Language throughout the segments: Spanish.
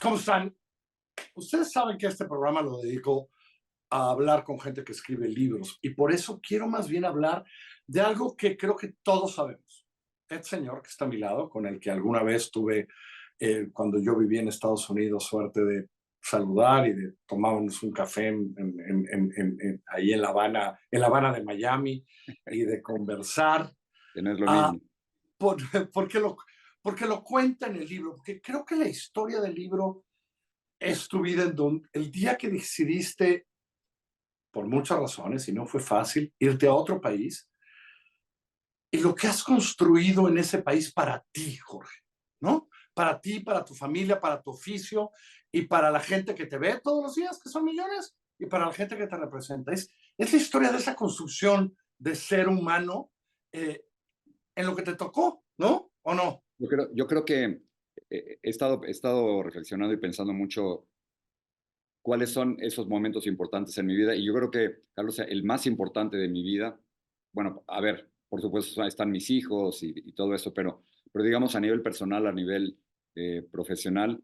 ¿Cómo están? Ustedes saben que este programa lo dedico a hablar con gente que escribe libros y por eso quiero más bien hablar de algo que creo que todos sabemos. Este señor que está a mi lado, con el que alguna vez tuve, cuando yo vivía en Estados Unidos, suerte de saludar y de tomarnos un café ahí en la Habana de Miami y de conversar. Que no es lo Ah, mismo. por, porque, lo, porque lo cuenta en el libro, porque creo que la historia del libro es tu vida en donde el día que decidiste, por muchas razones, y no fue fácil, irte a otro país, y lo que has construido en ese país para ti, Jorge, ¿no? Para ti, para tu familia, para tu oficio y para la gente que te ve todos los días, que son millones, y para la gente que te representa. Es la historia de esa construcción de ser humano en lo que te tocó, ¿no? ¿O no? Yo creo que he estado reflexionando y pensando mucho cuáles son esos momentos importantes en mi vida. Y yo creo que, Carlos, el más importante de mi vida, bueno, a ver, por supuesto están mis hijos y todo eso, pero digamos a nivel personal, a nivel profesional,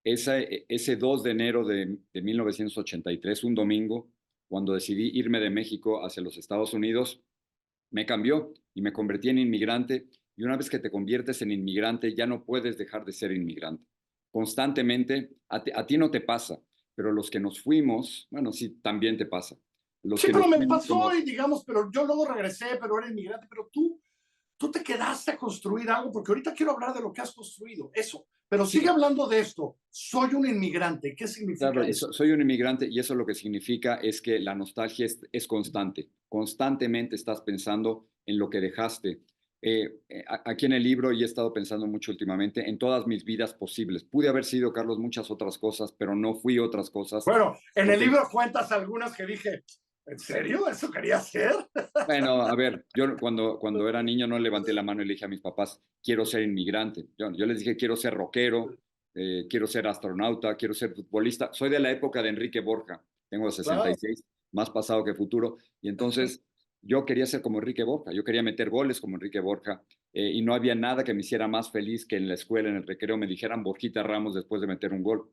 ese 2 de enero de 1983, un domingo, cuando decidí irme de México hacia los Estados Unidos, me cambió y me convertí en inmigrante. Y una vez que te conviertes en inmigrante, ya no puedes dejar de ser inmigrante. Constantemente, a ti no te pasa, pero los que nos fuimos, bueno, sí, también te pasa. Los Sí, que pero nos me fuimos pasó como, y digamos, pero yo luego regresé, pero era inmigrante, pero tú te quedaste a construir algo, porque ahorita quiero hablar de lo que has construido, eso, pero sigue sí, hablando de esto. Soy un inmigrante, ¿qué claro, significa y eso? soy un inmigrante y eso lo que significa es que la nostalgia es constante. Constantemente estás pensando en lo que dejaste. Aquí en el libro, y he estado pensando mucho últimamente, en todas mis vidas posibles. Pude haber sido, Carlos, muchas otras cosas, pero no fui otras cosas. Bueno, en el Porque, libro cuentas algunas que dije, ¿en serio? ¿Eso quería hacer? bueno, a ver, yo cuando era niño no levanté la mano y le dije a mis papás, quiero ser inmigrante. Yo les dije, quiero ser rockero, quiero ser astronauta, quiero ser futbolista. Soy de la época de Enrique Borja, tengo Claro. 66, más pasado que futuro. Y entonces yo quería ser como Enrique Borja, yo quería meter goles como Enrique Borja. Y no había nada que me hiciera más feliz que en la escuela, en el recreo, me dijeran Borjita Ramos después de meter un gol.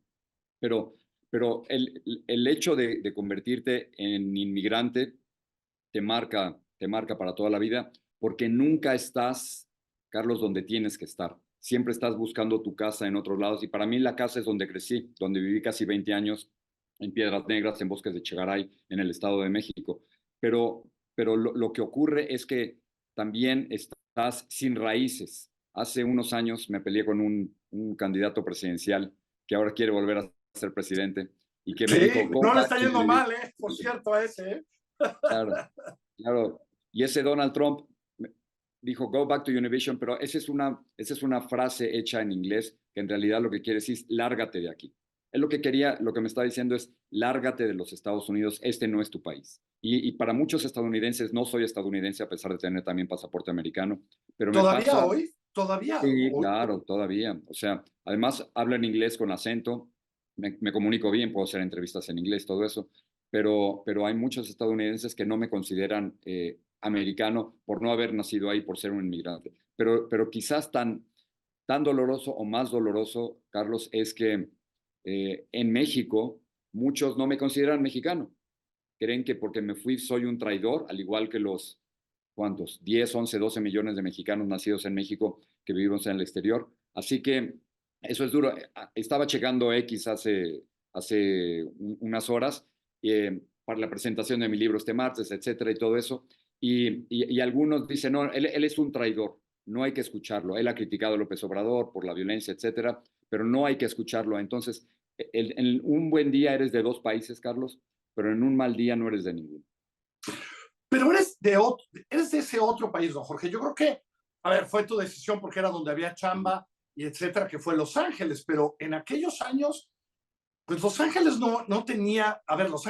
Pero, pero el hecho de convertirte en inmigrante te marca para toda la vida, porque nunca estás, Carlos, donde tienes que estar. Siempre estás buscando tu casa en otros lados. Y para mí la casa es donde crecí, donde viví casi 20 años en Piedras Negras, en Bosques de Chegaray, en el Estado de México. Pero lo que ocurre es que también estás sin raíces. Hace unos años me peleé con un candidato presidencial que ahora quiere volver a ser presidente y que me dijo, Sí, go no le back está to yendo your... mal, ¿eh? Por cierto, a ese, ¿eh? Claro, claro. Y ese Donald Trump dijo, go back to Univision, pero esa es una frase hecha en inglés que en realidad lo que quiere decir es lárgate de aquí. Él lo que me está diciendo es lárgate de los Estados Unidos, este no es tu país. Y para muchos estadounidenses, no soy estadounidense a pesar de tener también pasaporte americano, pero me ¿Todavía pasa, hoy? ¿Todavía sí, hoy? claro, todavía. O sea, además hablo en inglés con acento, me comunico bien, puedo hacer entrevistas en inglés, todo eso, pero hay muchos estadounidenses que no me consideran americano por no haber nacido ahí, por ser un inmigrante. Pero quizás tan doloroso o más doloroso, Carlos, es que en México muchos no me consideran mexicano. Creen que porque me fui soy un traidor, al igual que los, ¿cuántos? 10, 11, 12 millones de mexicanos nacidos en México que vivimos en el exterior. Así que eso es duro. Estaba checando X hace unas horas para la presentación de mi libro este martes, etcétera, y todo eso. Y algunos dicen, no, él es un traidor, no hay que escucharlo. Él ha criticado a López Obrador por la violencia, etcétera, pero no hay que escucharlo. Entonces, en un buen día eres de dos países, Carlos, pero en un mal día no eres de ninguno. Pero eres de ese otro país, don Jorge. Yo creo que, a ver, fue tu decisión porque era donde había chamba y etcétera, que fue Los Ángeles, pero en aquellos años, pues Los Ángeles no tenía, a ver, Los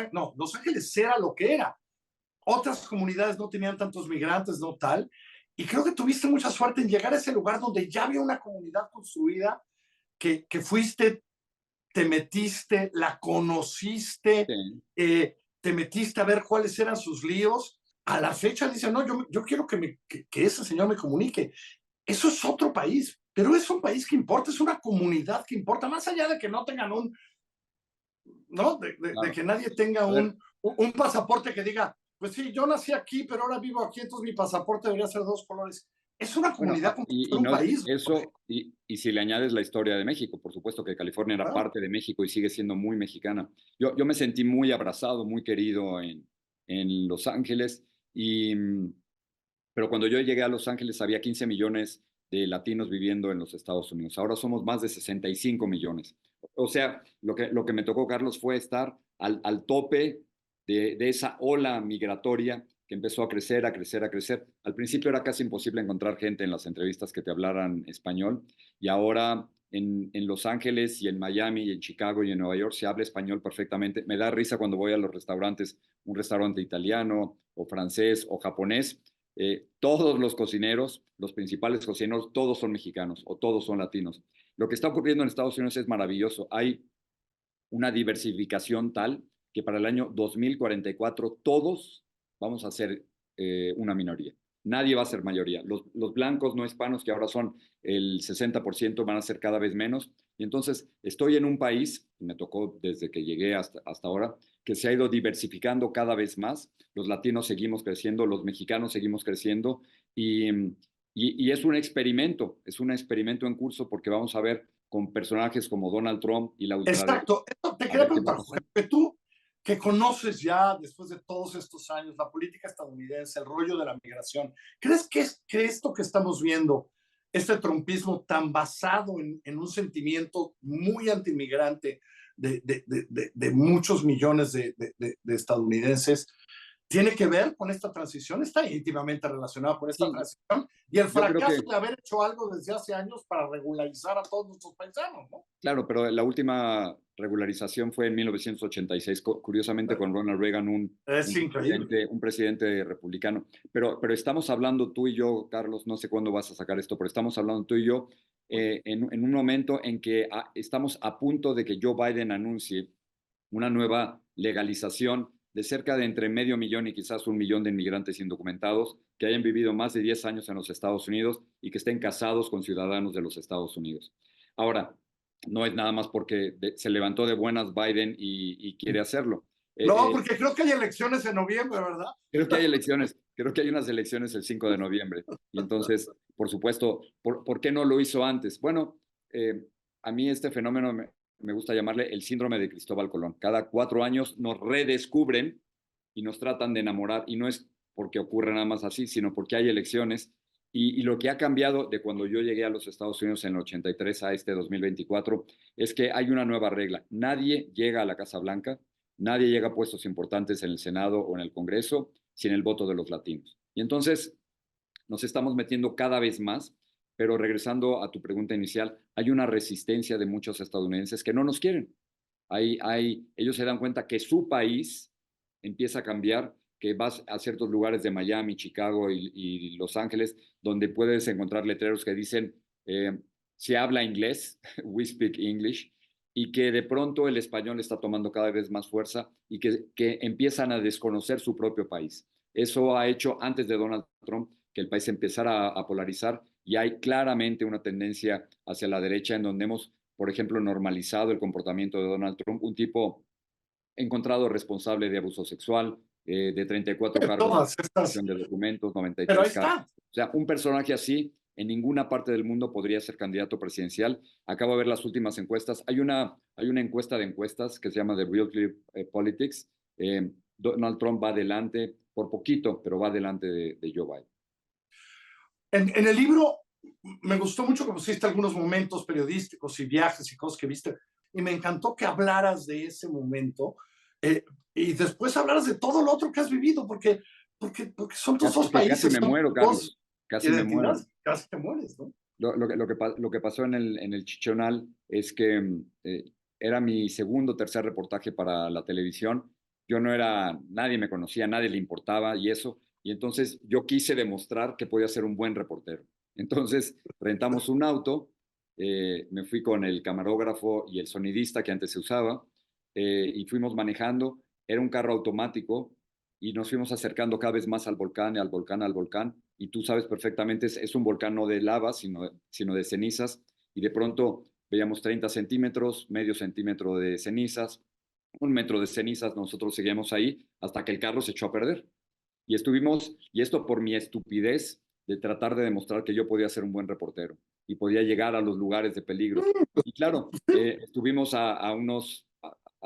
Ángeles era lo que era. Otras comunidades no tenían tantos migrantes, no tal. Y creo que tuviste mucha suerte en llegar a ese lugar donde ya había una comunidad construida, que fuiste, te metiste, la conociste, Sí. te metiste a ver cuáles eran sus líos. A la fecha dice, no, yo quiero que ese señor me comunique. Eso es otro país. pero es un país que importa, es una comunidad que importa, más allá de que no tengan un, ¿no? De Claro. que nadie tenga A ver, un pasaporte que diga, pues sí, yo nací aquí, pero ahora vivo aquí, entonces mi pasaporte debería ser dos colores. Es una bueno, comunidad como si y fuera un no es país. eso, y si le añades la historia de México, por supuesto que California era ¿Verdad? parte de México y sigue siendo muy mexicana. Yo me sentí muy abrazado, muy querido en Los Ángeles, y, pero cuando yo llegué a Los Ángeles había 15 millones de latinos viviendo en los Estados Unidos. Ahora somos más de 65 millones. O sea, lo que me tocó, Carlos, fue estar al tope de esa ola migratoria que empezó a crecer, a crecer, a crecer. Al principio era casi imposible encontrar gente en las entrevistas que te hablaran español, y ahora en Los Ángeles y en Miami y en Chicago y en Nueva York se habla español perfectamente. Me da risa cuando voy a los restaurantes, un restaurante italiano o francés o japonés. Todos los cocineros, los principales cocineros, todos son mexicanos o todos son latinos. Lo que está ocurriendo en Estados Unidos es maravilloso. Hay una diversificación tal que para el año 2044 todos vamos a ser una minoría. Nadie va a ser mayoría. Los blancos no hispanos, que ahora son el 60%, van a ser cada vez menos. Y entonces estoy en un país, me tocó desde que llegué hasta ahora, que se ha ido diversificando cada vez más. Los latinos seguimos creciendo, los mexicanos seguimos creciendo, y es un experimento en curso, porque vamos a ver con personajes como Donald Trump y la ultraderecha, Exacto. Esto te a quería ver qué va a preguntar, pasar. Jorge, que tú que conoces ya después de todos estos años la política estadounidense, el rollo de la migración, ¿crees que esto que estamos viendo, este trumpismo tan basado en un sentimiento muy antimigrante de muchos millones de estadounidenses, tiene que ver con esta transición? Está íntimamente relacionado con esta Sí, transición y el yo creo fracaso que, de haber hecho algo desde hace años para regularizar a todos nuestros paisanos, ¿no? claro, pero la última regularización fue en 1986, curiosamente con Ronald Reagan, Es increíble. un presidente republicano. Pero estamos hablando tú y yo, Carlos, no sé cuándo vas a sacar esto, pero estamos hablando tú y yo en un momento en que estamos a punto de que Joe Biden anuncie una nueva legalización de cerca de entre medio millón y quizás 1 millón de inmigrantes indocumentados que hayan vivido más de 10 años en los Estados Unidos y que estén casados con ciudadanos de los Estados Unidos. Ahora, no es nada más porque se levantó de buenas Biden y quiere hacerlo. No, porque creo que hay elecciones en noviembre, ¿verdad? Creo que hay elecciones, creo que hay unas elecciones el 5 de noviembre. Y entonces, por supuesto, ¿por qué no lo hizo antes? Bueno, a mí este fenómeno me gusta llamarle el síndrome de Cristóbal Colón. Cada 4 años nos redescubren y nos tratan de enamorar, y no es porque ocurre nada más así, sino porque hay elecciones. Y lo que ha cambiado de cuando yo llegué a los Estados Unidos en el 83 a este 2024 es que hay una nueva regla. Nadie llega a la Casa Blanca, nadie llega a puestos importantes en el Senado o en el Congreso sin el voto de los latinos. Y entonces nos estamos metiendo cada vez más, pero regresando a tu pregunta inicial, hay una resistencia de muchos estadounidenses que no nos quieren. Ellos se dan cuenta que su país empieza a cambiar, que vas a ciertos lugares de Miami, Chicago y Los Ángeles, donde puedes encontrar letreros que dicen, se habla inglés, we speak English, y que de pronto el español está tomando cada vez más fuerza y que empiezan a desconocer su propio país. Eso ha hecho antes de Donald Trump que el país empezara a polarizar, y hay claramente una tendencia hacia la derecha en donde hemos, por ejemplo, normalizado el comportamiento de Donald Trump, un tipo encontrado responsable de abuso sexual, de 34 cargos Todas estas, de documentos, pero ahí 93 cargos. está. O sea, un personaje así en ninguna parte del mundo podría ser candidato presidencial. Acabo de ver las últimas encuestas. Hay una encuesta de encuestas que se llama The Real Clear Politics. Donald Trump va adelante por poquito, pero va adelante de Joe Biden. En el libro me gustó mucho que pusiste algunos momentos periodísticos y viajes y cosas que viste, y me encantó que hablaras de ese momento eh, y después hablaras de todo lo otro que has vivido, porque son tus dos Casi países, me son muero, tus dos Carlos. Casi me muero. identidades, casi te mueres, ¿no? Lo que pasó en el Chichonal es que era mi segundo o tercer reportaje para la televisión. Yo no era, nadie me conocía, nadie le importaba y eso. Y entonces yo quise demostrar que podía ser un buen reportero. Entonces rentamos un auto, me fui con el camarógrafo y el sonidista que antes se usaba, y fuimos manejando. Era un carro automático, y nos fuimos acercando cada vez más al volcán, al volcán, al volcán, y tú sabes perfectamente, es un volcán no de lava, sino de cenizas, y de pronto veíamos 30 centímetros, medio centímetro de cenizas, 1 metro de cenizas, nosotros seguíamos ahí hasta que el carro se echó a perder. Y esto por mi estupidez de tratar de demostrar que yo podía ser un buen reportero y podía llegar a los lugares de peligro. Y claro, estuvimos a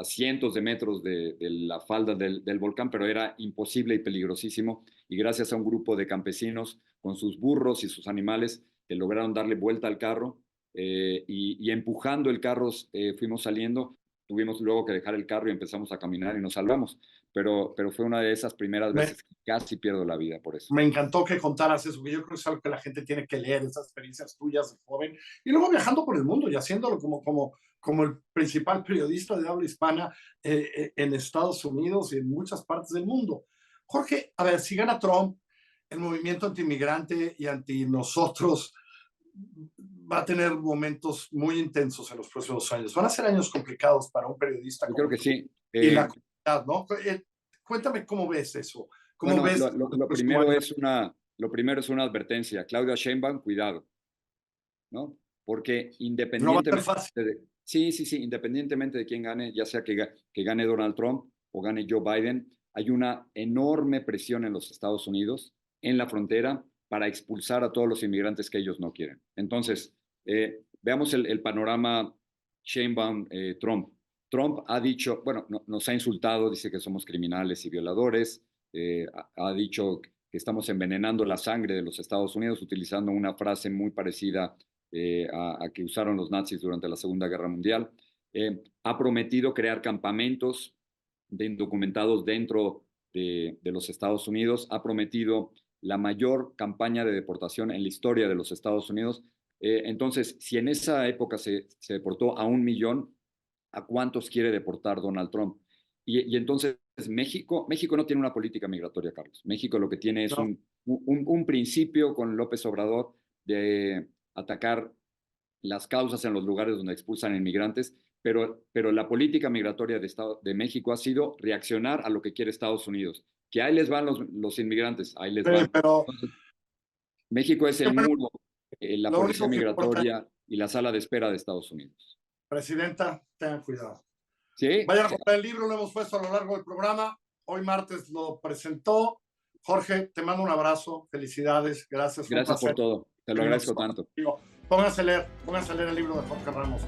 cientos de metros de la falda del volcán, pero era imposible y peligrosísimo. Y gracias a un grupo de campesinos con sus burros y sus animales que lograron darle vuelta al carro y empujando el carro fuimos saliendo. Tuvimos luego que dejar el carro y empezamos a caminar y nos salvamos. Pero fue una de esas primeras Me, veces que casi pierdo la vida por eso. me encantó que contaras eso, que yo creo que es algo que la gente tiene que leer, esas experiencias tuyas de joven, y luego viajando por el mundo y haciéndolo como el principal periodista de habla hispana en Estados Unidos y en muchas partes del mundo. Jorge, a ver, si gana Trump, el movimiento anti-inmigrante y anti-nosotros va a tener momentos muy intensos en los próximos años. Van a ser años complicados para un periodista Yo creo como que tú sí. y la comunidad, ¿no? Cuéntame cómo ves eso. ¿Cómo Bueno, ves lo primero es una advertencia. Claudia Sheinbaum, cuidado, ¿no? Porque No va a ser independientemente fácil. sí, independientemente de quién gane, ya sea que gane Donald Trump o gane Joe Biden, hay una enorme presión en los Estados Unidos, en la frontera, para expulsar a todos los inmigrantes que ellos no quieren. Entonces, veamos el panorama Sheinbaum-Trump. Trump ha dicho, bueno, nos ha insultado, dice que somos criminales y violadores, ha dicho que estamos envenenando la sangre de los Estados Unidos utilizando una frase muy parecida a que usaron los nazis durante la Segunda Guerra Mundial. Ha prometido crear campamentos de indocumentados dentro de los Estados Unidos, ha prometido la mayor campaña de deportación en la historia de los Estados Unidos. Entonces, si en esa época se deportó a 1 millón, ¿a cuántos quiere deportar Donald Trump? Y entonces México no tiene una política migratoria, Carlos. México lo que tiene es No, un principio con López Obrador de atacar las causas en los lugares donde expulsan inmigrantes, pero la política migratoria de México ha sido reaccionar a lo que quiere Estados Unidos. Que ahí les van los inmigrantes, ahí les van. pero Entonces, México es el bueno, muro, la lo policía único que importa, migratoria y la sala de espera de Estados Unidos. presidenta, tengan cuidado. ¿Sí? Vayan a comprar el libro, lo hemos puesto a lo largo del programa. Hoy martes lo presentó. Jorge, te mando un abrazo, felicidades, gracias, fue un Gracias por placer. todo. Te lo agradezco tanto. Pónganse a leer el libro de Jorge Ramos.